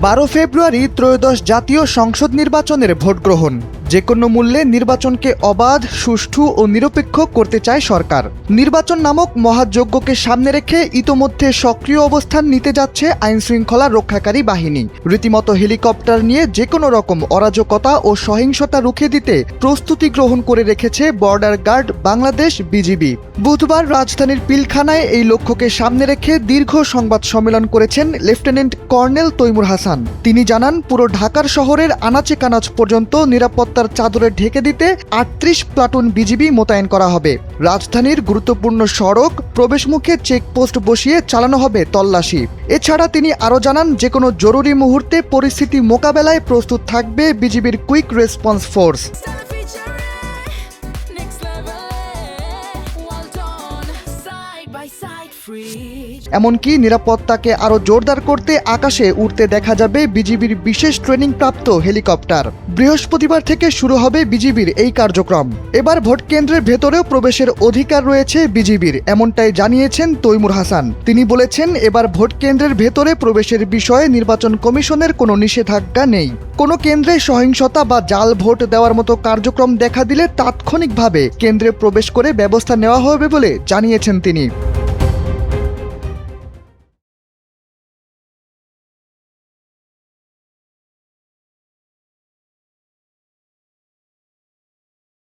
12 ফেব্রুয়ারি ত্রয়োদশ জাতীয় সংসদ নির্বাচনের ভোট গ্রহণ। যে কোনো মূল্যে নির্বাচনকে অবাধ, সুষ্ঠু ও নিরপেক্ষ করতে চায় সরকার। নির্বাচন নামক মহাযজ্ঞকে সামনে রেখে ইতোমধ্যে সক্রিয় অবস্থান নিতে যাচ্ছে আইনশৃঙ্খলা রক্ষাকারী বাহিনী। রীতিমতো হেলিকপ্টার নিয়ে যে কোনো রকম অরাজকতা ও সহিংসতা রুখে দিতে প্রস্তুতি গ্রহণ করে রেখেছে বর্ডার গার্ড বাংলাদেশ বিজিবি। বুধবার রাজধানীর পিলখানায় এই লক্ষ্যকে সামনে রেখে দীর্ঘ সংবাদ সম্মেলন করেছেন লেফটেন্যান্ট কর্নেল তৈমুর হাসান। তিনি জানান, পুরো ঢাকার শহরের আনাচে কানাচ পর্যন্ত নিরাপত্তার চাদরে ঢেকে দিতে ৩৮ প্লাটুন বিজিবি মোতায়েন করা হবে। রাজধানীর গুরুত্বপূর্ণ সড়ক প্রবেশমুখে চেকপোস্ট বসিয়ে চালানো হবে তল্লাশি। এছাড়া তিনি আরও জানান, যে কোনো জরুরি মুহূর্তে পরিস্থিতি মোকাবেলায় প্রস্তুত থাকবে বিজিবির কুইক রেসপন্স ফোর্স। এমনকি নিরাপত্তাকে আরও জোরদার করতে আকাশে উড়তে দেখা যাবে বিজিবির বিশেষ ট্রেনিংপ্রাপ্ত হেলিকপ্টার। বৃহস্পতিবার থেকে শুরু হবে বিজিবির এই কার্যক্রম। এবার ভোট কেন্দ্রের ভেতরেও প্রবেশের অধিকার রয়েছে বিজিবির, এমনটাই জানিয়েছেন তৈমুর হাসান। তিনি বলেছেন, এবার ভোট কেন্দ্রের ভেতরে প্রবেশের বিষয়ে নির্বাচন কমিশনের কোনো নিষেধাজ্ঞা নেই। কোনো কেন্দ্রে সহিংসতা বা জাল ভোট দেওয়ার মতো কার্যক্রম দেখা দিলে তাৎক্ষণিকভাবে কেন্দ্রে প্রবেশ করে ব্যবস্থা নেওয়া হবে বলে জানিয়েছেন তিনি।